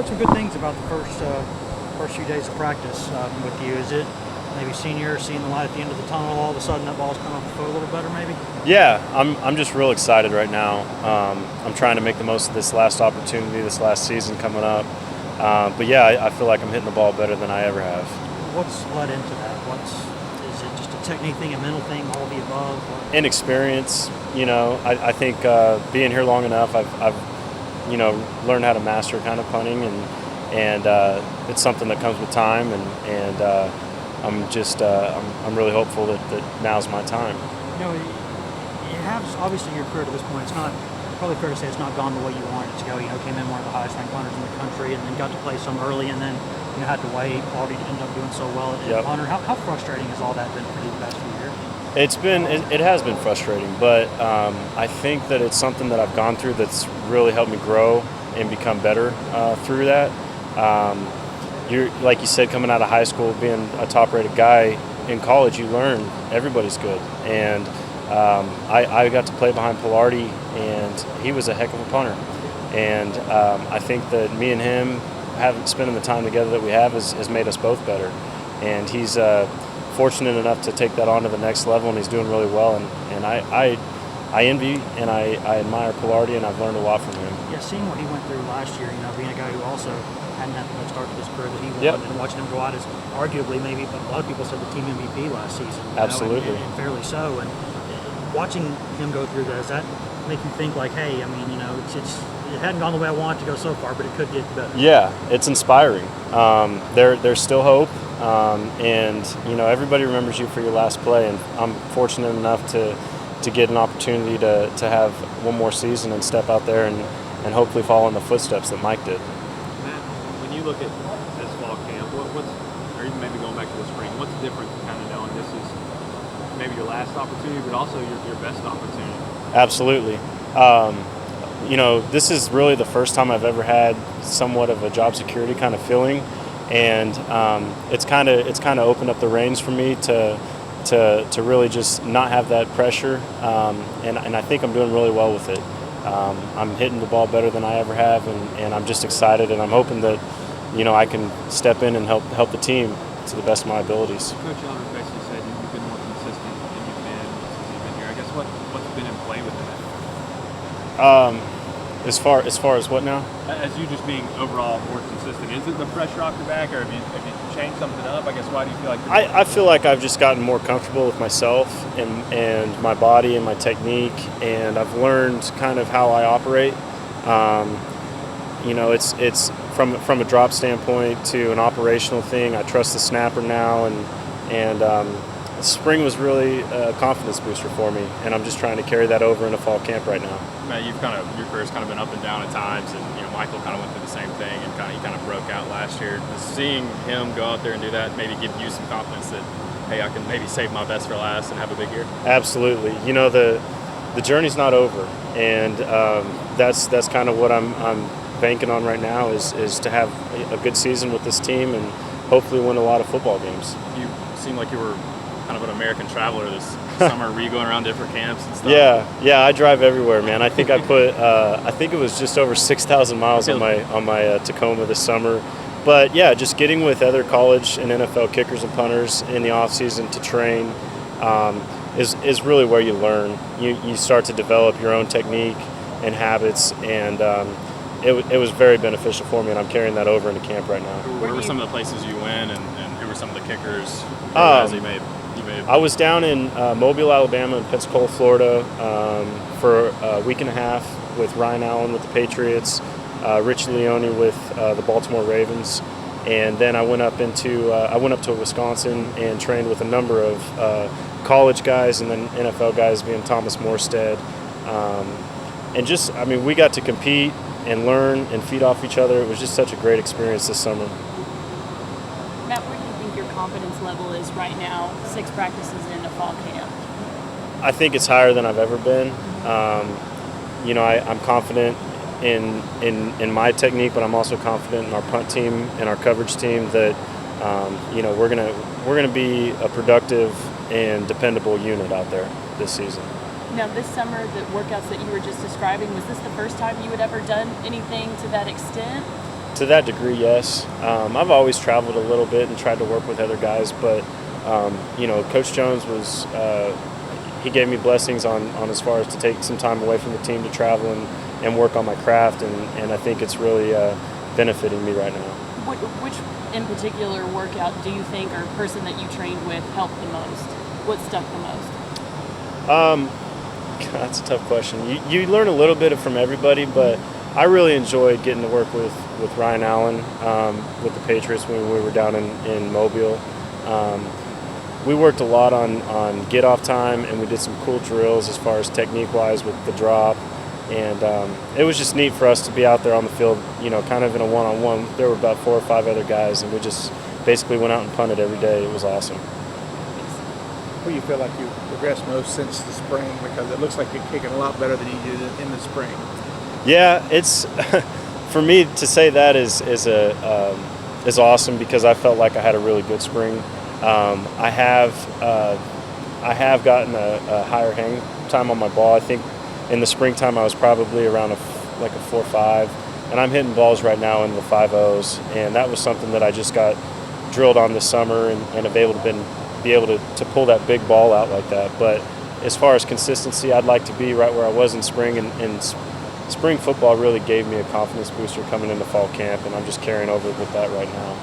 heard some good things about the first few days of practice with you. Is it maybe senior, seeing the light at the end of the tunnel, all of a sudden that ball's coming off the foot a little better maybe? Yeah, I'm just real excited right now. I'm trying to make the most of this last opportunity, this last season coming up. But yeah, I feel like I'm hitting the ball better than I ever have. What's led into that? Is it just a technique thing, a mental thing, all of the above? Inexperience, I think being here long enough, I've learned how to master kind of punting, and it's something that comes with time, and I'm really hopeful that now's my time. You have obviously your career to this point. It's not probably fair to say it's not gone the way you wanted it to go. Came in one of the highest ranked punters in the country, and then got to play some early, and then had to wait. Already ended up doing so well at punter. How frustrating has all that been for you the past few years? It has been frustrating, but I think that it's something that I've gone through that's really helped me grow and become better through that. You're like you said, coming out of high school, being a top-rated guy in college, you learn everybody's good, and I got to play behind Pilardi, and he was a heck of a punter. And I think that me and him spending the time together that we have has made us both better. And he's fortunate enough to take that on to the next level, and he's doing really well. And I envy and I admire Pilardi, and I've learned a lot from him. Yeah, seeing what he went through last year, being a guy who also hadn't had the start to his career that he wanted, and watching him go out as arguably maybe a lot of people said the team MVP last season. Absolutely. And fairly so. And watching him go through that, does that make you think like, hey, it hadn't gone the way I wanted to go so far, but it could get better? Yeah, it's inspiring. There's still hope, and everybody remembers you for your last play, and I'm fortunate enough to get an opportunity to have one more season and step out there and hopefully follow in the footsteps that Mike did. Matt, when you look at this fall camp, or even maybe going back to the spring, what's different kind of knowing this is maybe your last opportunity, but also your best opportunity? Absolutely. This is really the first time I've ever had somewhat of a job security kind of feeling, and it's kind of opened up the reins for me to really just not have that pressure, and I think I'm doing really well with it. I'm hitting the ball better than I ever have, and I'm just excited, and I'm hoping that I can step in and help the team to the best of my abilities. Coach Elder basically said you've been more consistent than you've been since you've been here. I guess what's been in play with that? As far as what now? As you just being overall more consistent, is it the pressure off your back, or have you changed something up? I guess why do you feel like I feel like I've just gotten more comfortable with myself and my body and my technique, and I've learned kind of how I operate. It's from a drop standpoint to an operational thing. I trust the snapper now, and spring was really a confidence booster for me, and I'm just trying to carry that over into fall camp right now. Matt, your career's kind of been up and down at times, and Michael kind of went through the same thing, and he kind of broke out last year. Seeing him go out there and do that maybe give you some confidence that, hey, I can maybe save my best for last and have a big year? Absolutely. The journey's not over, and that's kind of what I'm banking on right now is to have a good season with this team and hopefully win a lot of football games. You seem like you were kind of an American traveler this summer. Were you going around different camps and stuff? Yeah, I drive everywhere, man. I think I put I think it was just over 6,000 miles on my Tacoma this summer. But yeah, just getting with other college and NFL kickers and punters in the off season to train is really where you learn. You start to develop your own technique and habits, and it was very beneficial for me, and I'm carrying that over into camp right now. Where were some of the places you went, and who were some of the kickers you made? I was down in Mobile, Alabama, and Pensacola, Florida for a week and a half with Ryan Allen with the Patriots, Rich Leone with the Baltimore Ravens, and then I went up to Wisconsin and trained with a number of college guys and then NFL guys, being Thomas Morstead, and we got to compete and learn and feed off each other. It was just such a great experience this summer. Matt, where do you think your confidence level is right now, 6 practices into fall camp? I think it's higher than I've ever been. I'm confident in my technique, but I'm also confident in our punt team and our coverage team that we're gonna be a productive and dependable unit out there this season. Now, this summer, the workouts that you were just describing, was this the first time you had ever done anything to that extent? To that degree, yes. I've always traveled a little bit and tried to work with other guys, but Coach Jones was he gave me blessings on as far as to take some time away from the team to travel and work on my craft, and I think it's really benefiting me right now. Which in particular workout do you think, or person that you trained with, helped the most? What stuck the most? That's a tough question. You learn a little bit from everybody, but I really enjoyed getting to work with Ryan Allen with the Patriots when we were down in Mobile. We worked a lot on get-off time, and we did some cool drills as far as technique-wise with the drop. And it was just neat for us to be out there on the field, kind of in a one-on-one. There were about 4 or 5 other guys, and we just basically went out and punted every day. It was awesome. Who do you feel like you progressed most since the spring? Because it looks like you're kicking a lot better than you did in the spring. Yeah, it's for me to say that is awesome because I felt like I had a really good spring. I have gotten a higher hang time on my ball. I think in the springtime I was probably around a 4.5, and I'm hitting balls right now in the 5.0s, and that was something that I just got drilled on this summer and have be able to pull that big ball out like that. But as far as consistency, I'd like to be right where I was in spring, and spring football really gave me a confidence booster coming into fall camp, and I'm just carrying over with that right now.